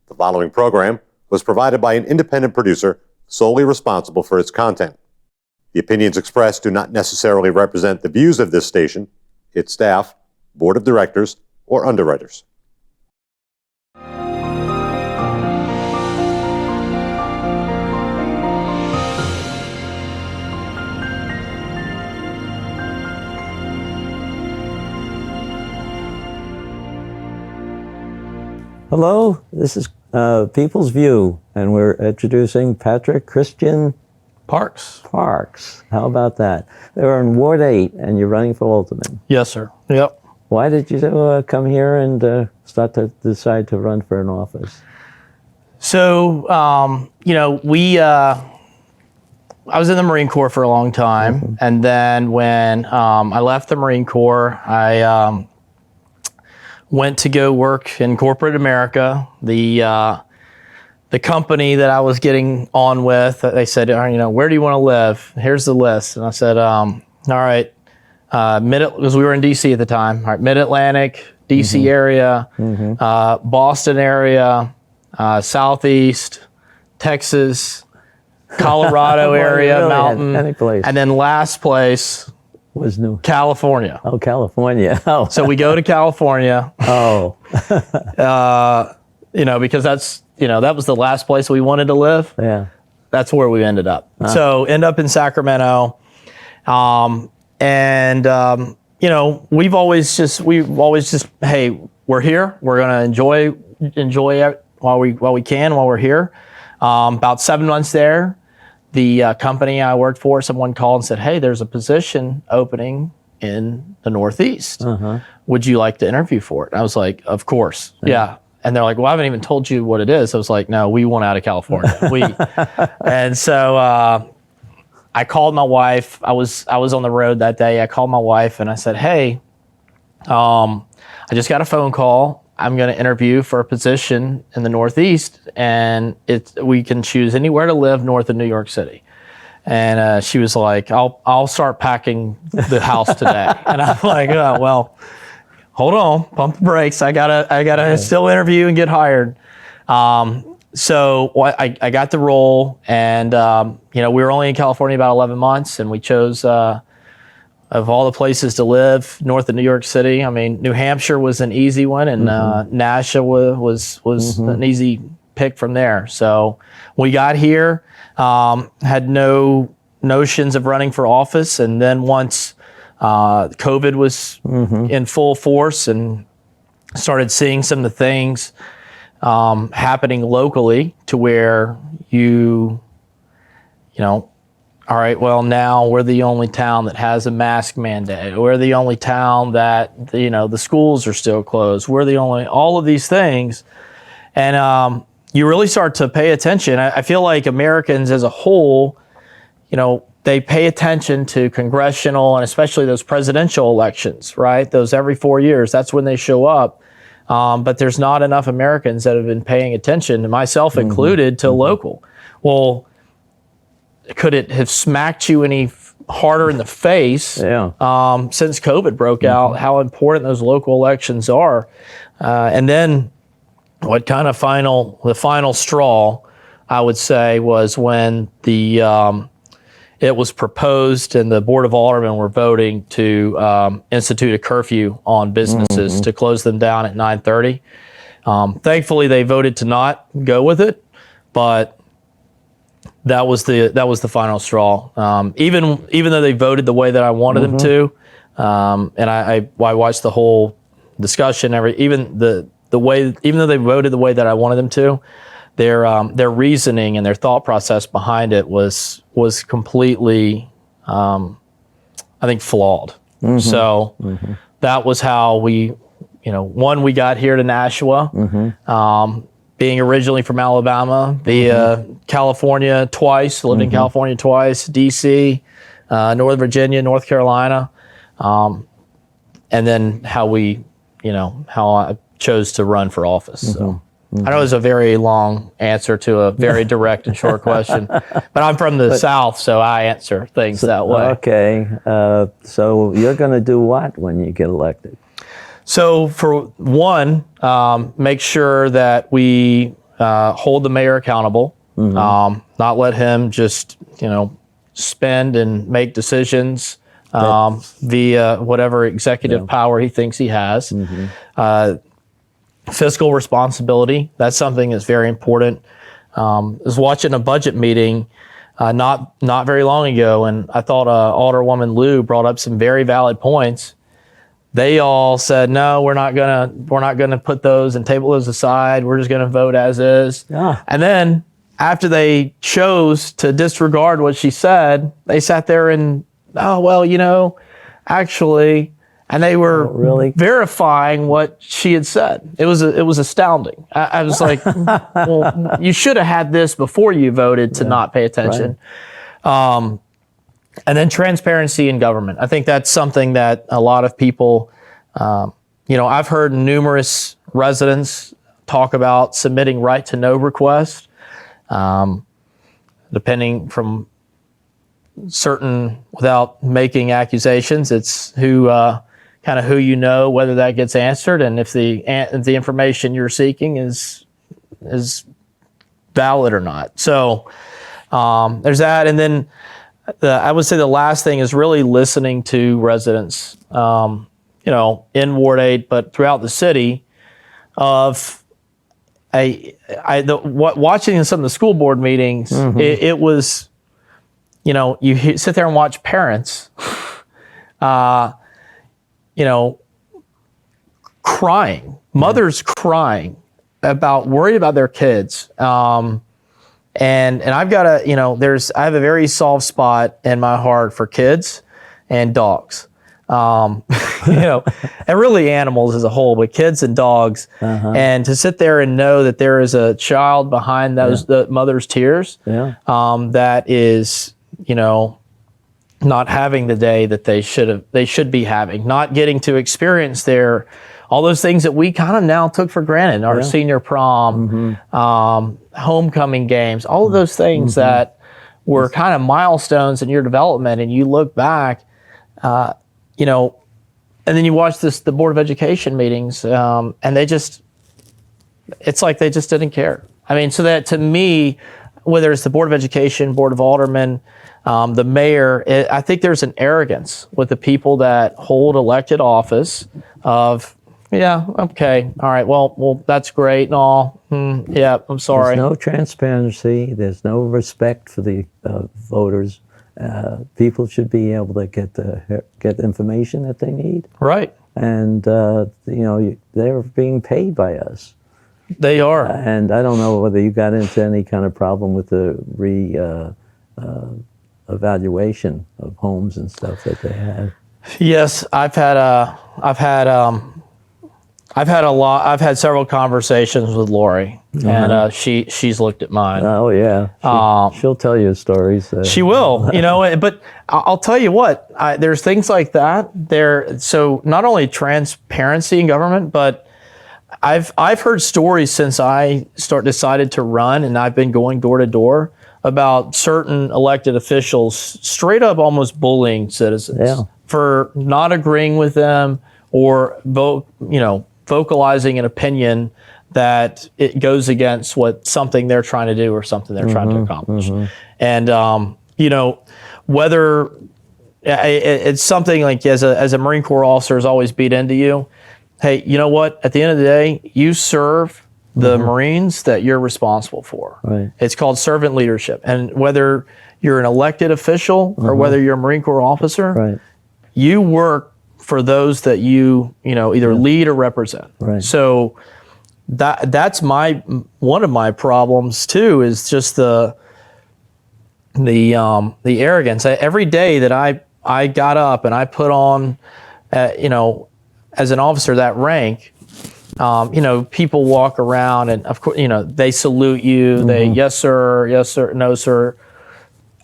The following program was provided by an independent producer solely responsible for its content. The opinions expressed do not necessarily represent the views of this station, its staff, board of directors, or underwriters. Hello, this is People's View, and we're introducing Patrick Christian Parks. How about that? They're in Ward 8, and you're running for Alderman. Yes, sir. Yep. Why did you come here and start to decide to run for an office? So, I was in the Marine Corps for a long time, and then when I left the Marine Corps, I went to go work in corporate America. The company that I was getting on with, they said, where do you want to live? Here's the list. And I said, all right, because we were in DC at the time, all right, Mid-Atlantic, DC area, Boston area, Southeast, Texas, Colorado area, really mountain, any place. And then last place Was new. California. Oh, California. Oh. So we go to California. Oh. Because that was the last place we wanted to live. Yeah. That's where we ended up. So end up in Sacramento. We've always just, hey, we're here. We're going to enjoy it while we can, while we're here. About 7 months there, the company I worked for, someone called and said, hey, there's a position opening in the Northeast. Would you like to interview for it? And I was like, of course. Yeah. And they're like, well, I haven't even told you what it is. I was like, no, we want out of California. And so I called my wife. I was on the road that day. I called my wife and I said, hey, I just got a phone call. I'm going to interview for a position in the Northeast, and we can choose anywhere to live north of New York City. And she was like, I'll start packing the house today. And I'm like, oh, well, hold on, pump the brakes. I gotta still interview and get hired. So I got the role, and we were only in California about 11 months, and we chose of all the places to live north of New York City. I mean, New Hampshire was an easy one, and Nashua was an easy pick from there. So we got here, had no notions of running for office, and then once COVID was in full force and started seeing some of the things happening locally to where all right, well, now we're the only town that has a mask mandate. We're the only town that, the schools are still closed. We're the only, all of these things. And you really start to pay attention. I feel like Americans as a whole, they pay attention to congressional and especially those presidential elections, right? Those every 4 years, that's when they show up. But there's not enough Americans that have been paying attention, myself included, to local. Well, could it have smacked you any harder in the face since COVID broke out, how important those local elections are? And then what kind of the final straw, I would say, was when it was proposed and the Board of Aldermen were voting to institute a curfew on businesses to close them down at 9:30. Thankfully, they voted to not go with it, but that was the final straw. Even though they voted the way that I wanted them to, and I watched the whole discussion. Even though they voted the way that I wanted them to, their reasoning and their thought process behind it was completely, I think, flawed. So that was how we got here to Nashua. Being originally from Alabama, via California twice, lived in California twice, DC, Northern Virginia, North Carolina, and then how I chose to run for office. So I know it's a very long answer to a very direct and short question, but I'm from the South, so I answer things that way. Okay, so you're going to do what when you get elected? So for one, make sure that we hold the mayor accountable, not let him just, spend and make decisions via whatever executive power he thinks he has. Fiscal responsibility, that's something that's very important. I was watching a budget meeting not very long ago, and I thought Alderwoman Liu brought up some very valid points. They all said, no, we're not gonna put those and table those aside. We're just gonna vote as is. Yeah. And then after they chose to disregard what she said, they sat there and, actually, and they were really? verifying what she had said. It was astounding. I was like, well, you should have had this before you voted to not pay attention. Right. And then transparency in government. I think that's something that a lot of people, I've heard numerous residents talk about submitting right to know requests, depending from certain, without making accusations, it's who whether that gets answered, and if the information you're seeking is valid or not. So there's that, and then I would say the last thing is really listening to residents, in Ward 8, but throughout the city. Watching some of the school board meetings, it was, you sit there and watch parents, crying, mothers crying worried about their kids. And I've got I have a very soft spot in my heart for kids and dogs. And really animals as a whole, but kids and dogs. And to sit there and know that there is a child behind the mother's tears, that is, not having the day that they should be having, not getting to experience all those things that we kind of now took for granted, our senior prom, homecoming games, all of those things that were kind of milestones in your development, and you look back, and then you watch the Board of Education meetings, and it's like they just didn't care. I mean, so that to me, whether it's the Board of Education, Board of Aldermen, the mayor, I think there's an arrogance with the people that hold elected office of, okay, all right, well, that's great and all. I'm sorry. There's no transparency. There's no respect for the voters. People should be able to get the information that they need. Right. And, they're being paid by us. They are. And I don't know whether you got into any kind of problem with the evaluation of homes and stuff that they had. Yes, I've had several conversations with Lori, and she's looked at mine. Oh yeah, she'll tell you stories. She will, but I'll tell you what. There's things like that. So not only transparency in government, but I've heard stories since I decided to run, and I've been going door to door about certain elected officials straight up almost bullying citizens for not agreeing with them or vocalizing an opinion that it goes against something they're trying to do or something they're trying to accomplish. And whether it's something like as a Marine Corps officer is always beat into you. Hey, you know what? At the end of the day, you serve the Marines that you're responsible for. Right. It's called servant leadership. And whether you're an elected official or whether you're a Marine Corps officer, you work for those that you either lead or represent. Right. So that's one of my problems too, is just the arrogance. Every day that I got up and I put on, as an officer that rank, people walk around and of course, they salute you. They, yes, sir, no, sir.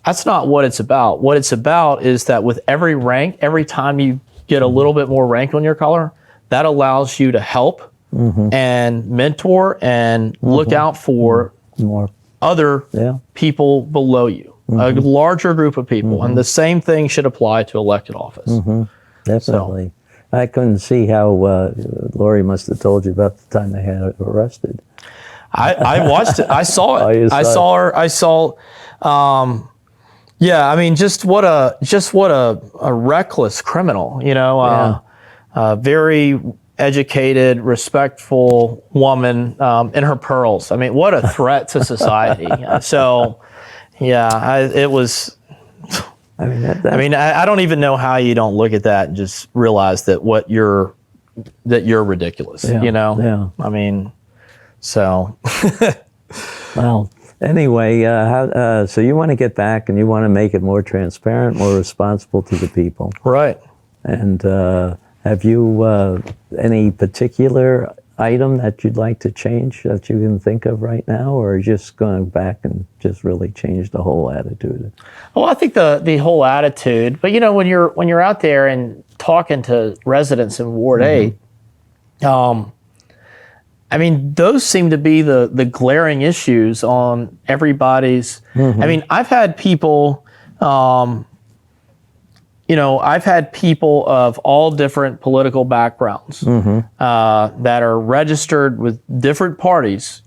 That's not what it's about. What it's about is that with every rank, every time you get a little bit more rank on your collar, that allows you to help and mentor and look out for more other people below you, a larger group of people. And the same thing should apply to elected office. Definitely. So, I couldn't see how Lori must have told you about the time they had her arrested. I watched it. I saw Oh, it. you I saw saw her. I saw. Yeah, I mean, just what a reckless criminal. You know, very educated, respectful woman in her pearls. I mean, what a threat to society. So, yeah, it was. I mean, I don't even know how you don't look at that and just realize that you're ridiculous. Yeah, You know. yeah. I mean, so. Well, anyway, so you want to get back and you want to make it more transparent, more responsible to the people. Right. And have you any particular item that you'd like to change that you can think of right now, or just going back and just really change the whole attitude? Well, I think the whole attitude, but you know, when you're out there and talking to residents in Ward 8, I mean, those seem to be the glaring issues on everybody's. I mean, I've had people, I've had people of all different political backgrounds that are registered with different parties.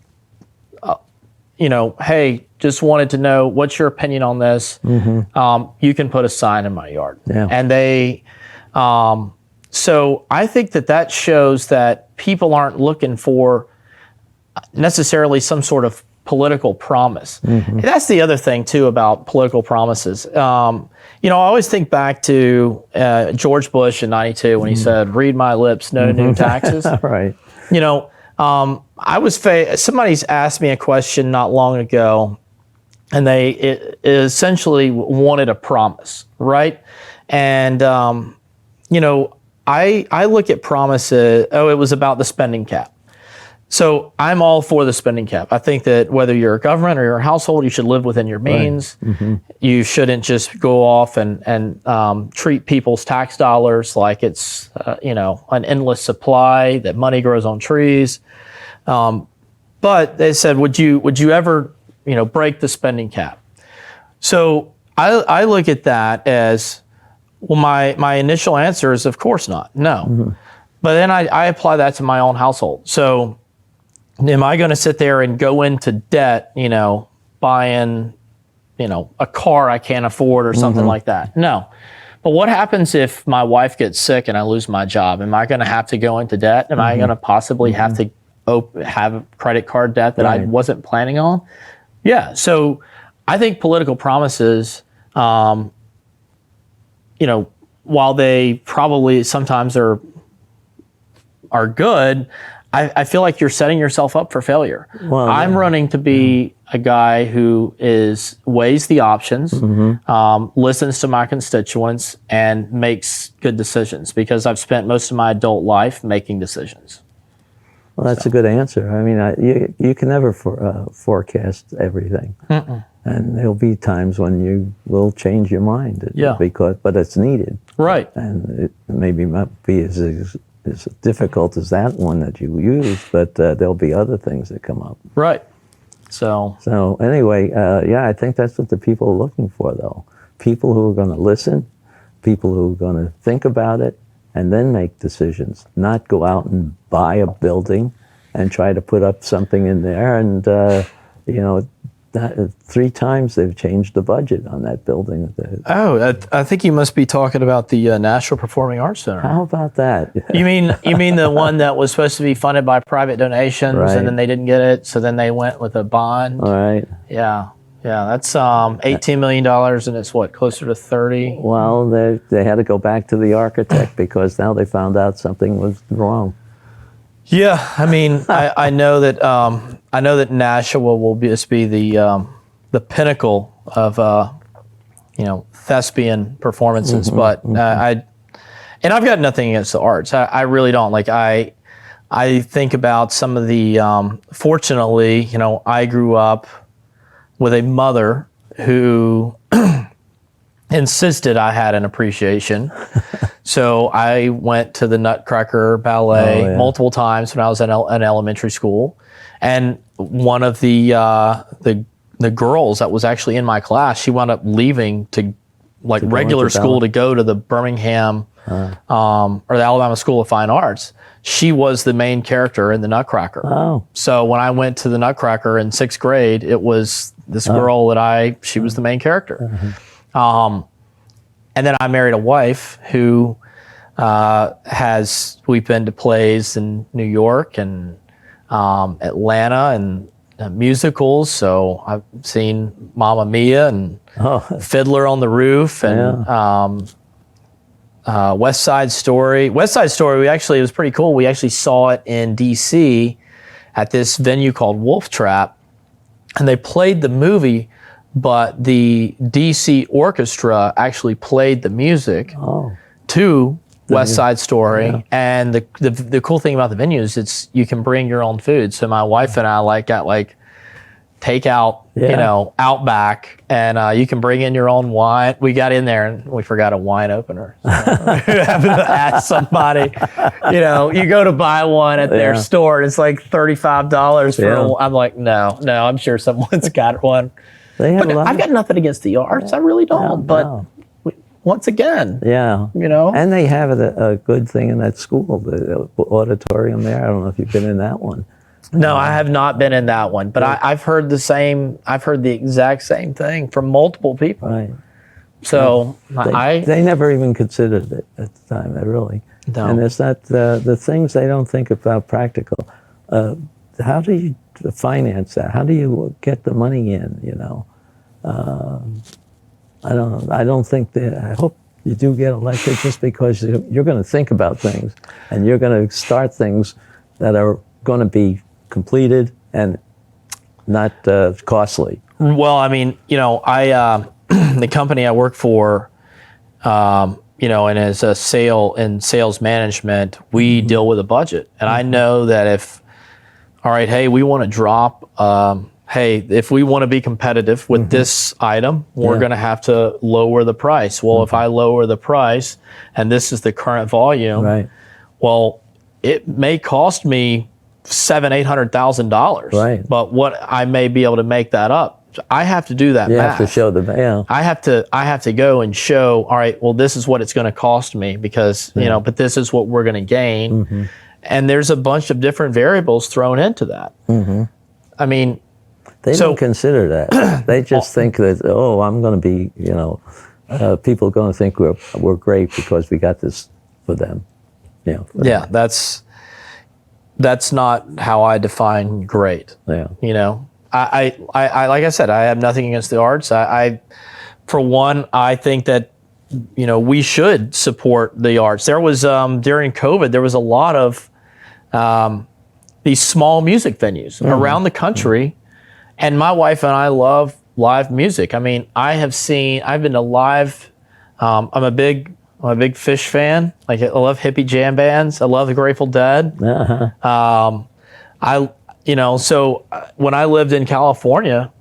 Hey, just wanted to know what's your opinion on this. You can put a sign in my yard, and they. So I think that shows that people aren't looking for necessarily some sort of political promise. And that's the other thing too about political promises. I always think back to George Bush in '92 when he said, "Read my lips, no new taxes." Right. Somebody's asked me a question not long ago, and they essentially wanted a promise, right? And I look at promises. Oh, it was about the spending cap. So I'm all for the spending cap. I think that whether you're a government or you're a household, you should live within your means. Right. You shouldn't just go off and treat people's tax dollars like it's an endless supply, that money grows on trees. But they said, would you ever break the spending cap? So I look at that as, well, my initial answer is, of course not, no. But then I apply that to my own household. So am I going to sit there and go into debt, buying, a car I can't afford or something like that? No. But what happens if my wife gets sick and I lose my job? Am I going to have to go into debt? Am I going to possibly have to have credit card debt that I wasn't planning on? Yeah. So I think political promises, while they probably sometimes are good, I feel like you're setting yourself up for failure. Well, I'm running to be a guy who weighs the options, listens to my constituents, and makes good decisions, because I've spent most of my adult life making decisions. Well, that's a good answer. I mean, you can never forecast everything. And there'll be times when you will change your mind. But it's needed. Right. And it maybe not be as difficult as that one that you use, but there'll be other things that come up. Right. So anyway, I think that's what the people are looking for, though. People who are going to listen, people who are going to think about it, and then make decisions, not go out and buy a building and try to put up something in there. And, 3 times they've changed the budget on that building. I think you must be talking about the National Performing Arts Center. How about that? You mean the one that was supposed to be funded by private donations, and then they didn't get it, so then they went with a bond? All right. Yeah, that's $18 million, and it's what, closer to 30? Well, they had to go back to the architect because now they found out something was wrong. Yeah, I mean, I know that Nashua will be the pinnacle of thespian performances, but I've got nothing against the arts. I really don't. Like I think about some of the. Fortunately, I grew up with a mother who insisted I had an appreciation. So I went to the Nutcracker Ballet multiple times when I was in elementary school, and one of the girls that was actually in my class, she wound up leaving to like To go regular into school ballet? to go to the Birmingham or the Alabama School of Fine Arts. She was the main character in the Nutcracker. Oh, So when I went to the Nutcracker in 6th grade, it was this girl that she was the main character. And then I married a wife who we've been to plays in New York and Atlanta and musicals. So I've seen Mamma Mia and Fiddler on the Roof and West Side Story. West Side Story, it was pretty cool. We actually saw it in DC at this venue called Wolf Trap, and they played the movie, but the DC orchestra actually played the music to West Side Story. And the cool thing about the venue is you can bring your own food. So my wife and I got takeout, Outback, and you can bring in your own wine. We got in there and we forgot a wine opener. So we happened to ask somebody, you go to buy one at their store and it's like $35 for I'm like, no, I'm sure someone's got one. they have a lot. I've got nothing against the arts. I really don't. But once again, And they have a good thing in that school, the auditorium there. I don't know if you've been in that one. No, I have not been in that one, but I've heard the exact same thing from multiple people. Right. So They never even considered it at the time, really. No. And it's not the things they don't think about practical. How do you finance that? How do you get the money in, I don't think that, I hope you do get elected just because you're going to think about things and you're going to start things that are going to be completed and not costly. Well, I mean, the company I work for, and as a sales management, we deal with a budget. And I know that hey, we want to drop, if we want to be competitive with this item, we're going to have to lower the price. Well, if I lower the price and this is the current volume, Right. well, it may cost me $700,000-$800,000. Right. But what I may be able to make that up. I have to do that You math. have to show the, I have to go and show, all right, well, this is what it's going to cost me because, but this is what we're going to gain. And there's a bunch of different variables thrown into that. I mean, They don't consider that. They just think that, I'm going to be, people are going to think we're great because we got this for them. Yeah, that's not how I define great. Yeah. I like I said, I have nothing against the arts. I for one, I think that we should support the arts. There was during COVID, there was a lot of these small music venues around the country. And my wife and I love live music. I mean, I've been to live. I'm a big Fish fan. Like, I love hippie jam bands. I love the Grateful Dead. So when I lived in California,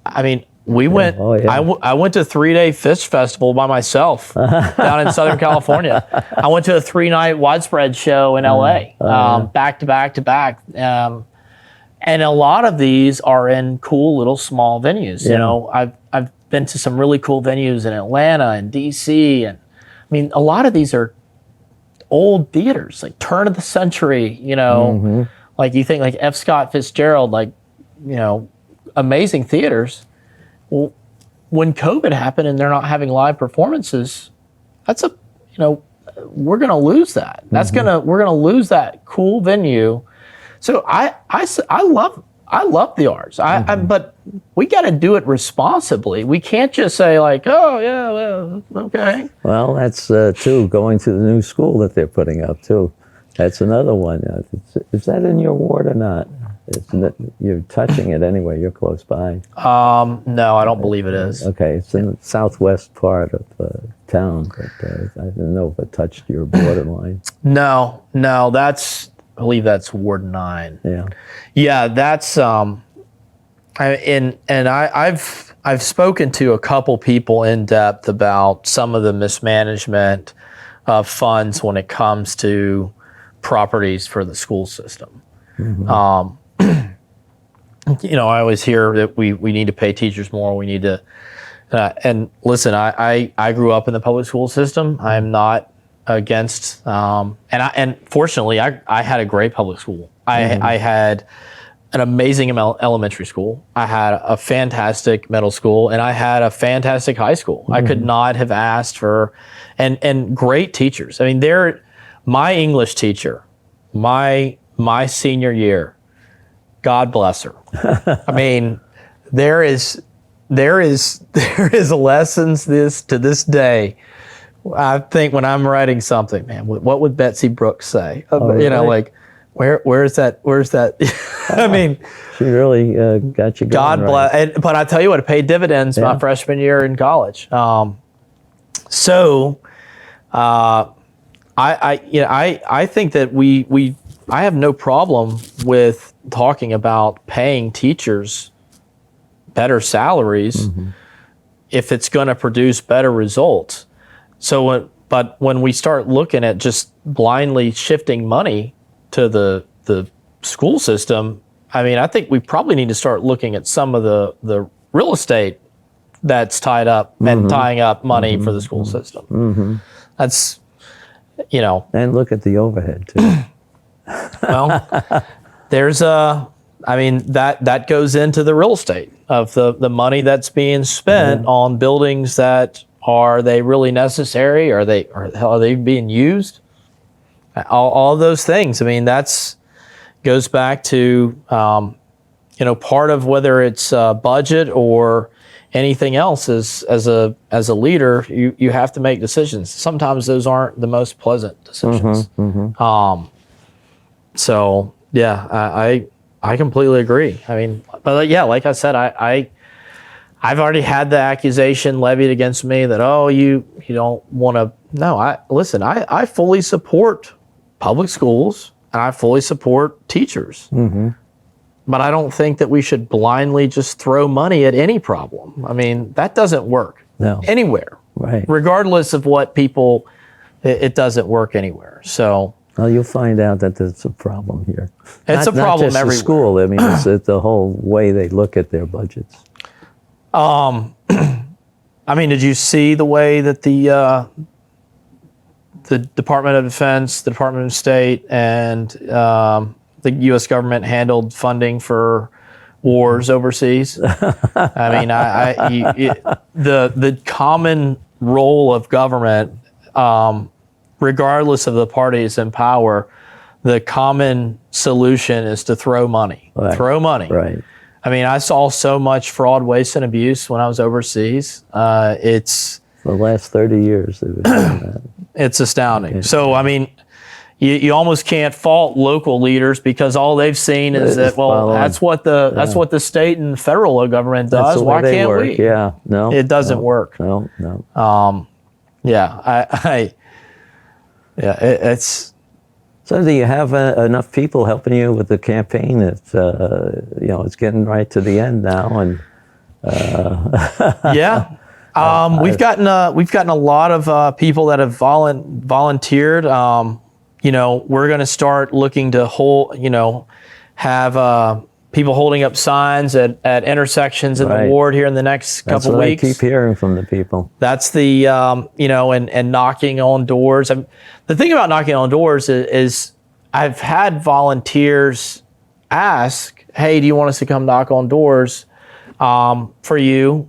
I mean, we went. I went to a 3-day Fish festival by myself down in Southern California. I went to a 3-night Widespread show in LA, back to back to back. And a lot of these are in cool little small venues. I've been to some really cool venues in Atlanta and DC, and I mean, a lot of these are old theaters, like turn of the century. Like you think like F. Scott Fitzgerald, like amazing theaters. Well, when COVID happened and they're not having live performances, we're gonna lose that. We're gonna lose that cool venue. So I love the arts. But we got to do it responsibly. We can't just say like, oh yeah, well, okay. Well, that's too, going to the new school that they're putting up too. That's another one. Is that in your ward or not? You're touching it anyway. You're close by. No, I don't believe it is. Okay, it's in the southwest part of town, but I didn't know if it touched your borderline. No, I believe that's Ward 9. Yeah. Yeah, that's I've spoken to a couple people in depth about some of the mismanagement of funds when it comes to properties for the school system. I always hear that we need to pay teachers more. We need to, And listen, I grew up in the public school system. I'm not against, and fortunately, I had a great public school. I had an amazing elementary school. I had a fantastic middle school, and I had a fantastic high school. I could not have asked for, and great teachers. I mean, my English teacher, my senior year, God bless her. I mean, there is lessons to this day. I think when I'm writing something, man, what would Betsy Brooks say? Like, where's that? I mean, she really got you going. God bless. But I tell you what, it paid dividends my freshman year in college. I think that I have no problem with talking about paying teachers better salaries if it's going to produce better results. But when we start looking at just blindly shifting money to the school system, I mean, I think we probably need to start looking at some of the real estate that's tied up and tying up money for the school system. That's, And look at the overhead too. Well, that goes into the real estate of the money that's being spent on buildings that are they really necessary? Are they being used? All those things. I mean, goes back to part of whether it's budget or anything else. As a leader, you have to make decisions. Sometimes those aren't the most pleasant decisions. So yeah, I completely agree. I mean, but yeah, like I said, I've already had the accusation levied against me that, you don't want to. No, I fully support public schools and I fully support teachers. But I don't think that we should blindly just throw money at any problem. I mean, that doesn't work anywhere. Right. Regardless of what people, it doesn't work anywhere. So. Well, you'll find out that there's a problem here. It's a problem not just everywhere. The school. I mean, it's the whole way they look at their budgets. I mean, did you see the way that the Department of Defense, the Department of State, and the U.S. government handled funding for wars overseas? I mean, the common role of government, regardless of the parties in power, the common solution is to throw money. Right. Throw money. Right. I mean, I saw so much fraud, waste, and abuse when I was overseas. It's for the last 30 years they've been doing that. It's astounding. So, I mean, you almost can't fault local leaders because all they've seen is that, that's what the state and federal government does. Why can't we? Yeah, no. It doesn't work. No. It's. So do you have enough people helping you with the campaign? It's it's getting right to the end now, and we've gotten a lot of people that have volunteered. We're going to start looking to have people holding up signs at intersections in the ward here in the next couple of weeks. I keep hearing from the people. That's the and knocking on doors. The thing about knocking on doors is I've had volunteers ask, "Hey, do you want us to come knock on doors for you?"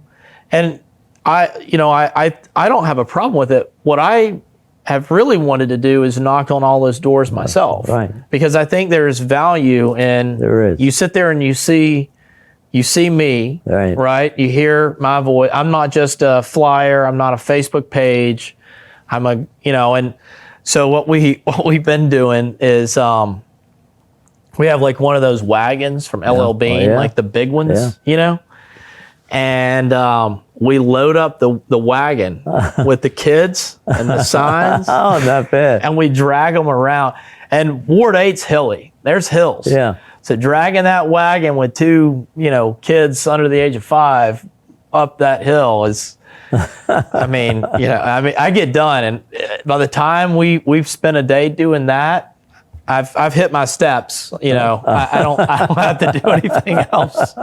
And I don't have a problem with it. What I have really wanted to do is knock on all those doors myself, right? Because I think there is value in you sit there and you see me, right? You hear my voice. I'm not just a flyer. I'm not a Facebook page. I'm and so what we've been doing is we have like one of those wagons from LL Bean, like the big ones, and we load up the wagon with the kids and the signs. Oh, not bad. And we drag them around. And Ward 8's hilly. There's hills. Yeah. So dragging that wagon with two, kids under the age of 5 up that hill is, I get done. And by the time we've spent a day doing that, I've hit my steps. You know, I don't have to do anything else.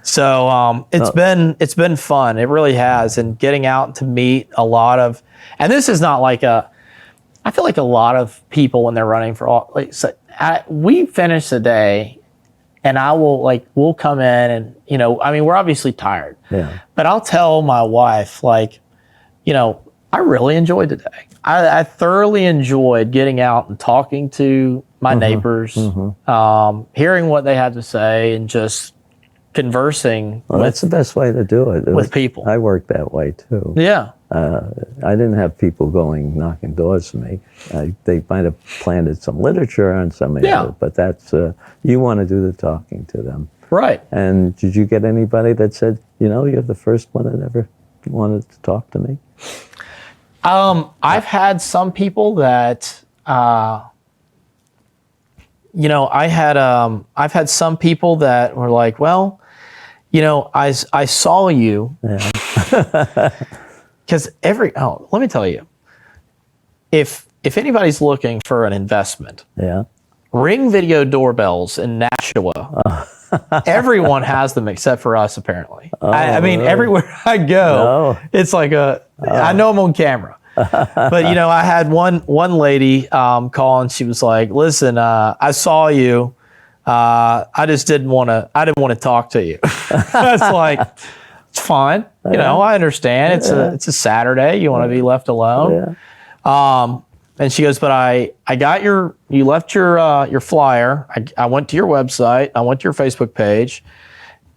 So it's been fun. It really has, and getting out to meet a lot of, and this is not like I feel like a lot of people when they're running for all, like, so we finish the day, and we'll come in, and you know, I mean, we're obviously tired, but I'll tell my wife, like, you know, I really enjoyed today. I thoroughly enjoyed getting out and talking to my neighbors, hearing what they had to say, and just conversing. Well, that's the best way to do it. With people. I work that way too. Yeah. I didn't have people going knocking doors for me. They might have planted some literature on some of it, but that's you want to do the talking to them. Right. And did you get anybody that said, you know, you're the first one that ever wanted to talk to me? I've had some people that, you know, I've had some people that were like, well, you know, I saw you. Because let me tell you, if anybody's looking for an investment, Ring video doorbells in Nashua, everyone has them except for us, apparently. I mean, everywhere I go, it's like I know I'm on camera. But, you know, I had one lady call, and she was like, listen, I saw you. I just didn't want to talk to you. That's like, it's fine. You know, I understand. It's a Saturday. You want to be left alone. And she goes, but I got you left your flyer. I went to your website. I went to your Facebook page.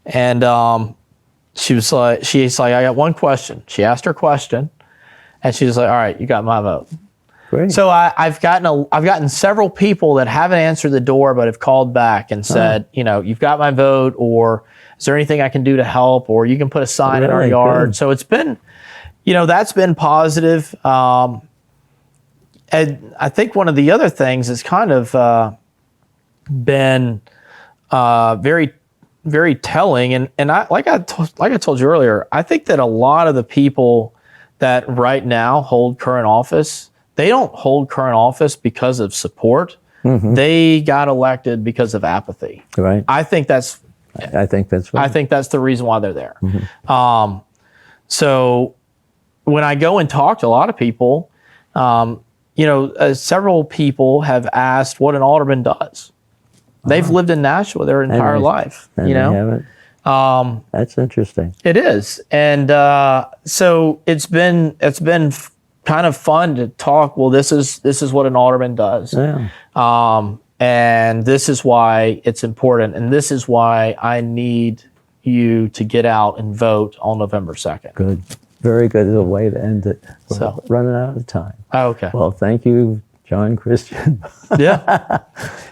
And she's like, I got one question. She asked her question, and she was like, all right, you got my vote. Great. So I've gotten several people that haven't answered the door but have called back and said, you know, you've got my vote, or is there anything I can do to help, or you can put a sign in our yard. Good. So it's been, you know, that's been positive. And I think one of the other things has kind of been very, very telling. And like I told you earlier, I think that a lot of the people that right now hold current office, they don't hold current office because of support. They got elected because of apathy. Right. I think that's right. I think that's the reason why they're there. So when I go and talk to a lot of people, you know, several people have asked what an alderman does. They've lived in Nashua their entire life. And you know, that's interesting. It is, and so it's been kind of fun to talk. Well, this is what an alderman does, and this is why it's important, and this is why I need you to get out and vote on November 2nd. Good. Very good. A way to end it. We're So running out of time. Okay. Well, thank you, John Christian. Yeah.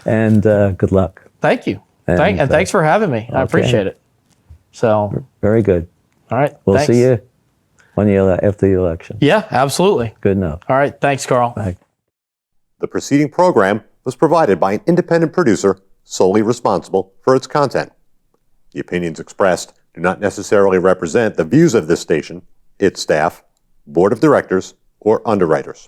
And good luck. Thank you. And thanks for having me. I appreciate it. So. Very good. All right. We'll see you after the election. Yeah, absolutely. Good enough. All right. Thanks, Carl. Bye. The preceding program was provided by an independent producer solely responsible for its content. The opinions expressed do not necessarily represent the views of this station, its staff, board of directors, or underwriters.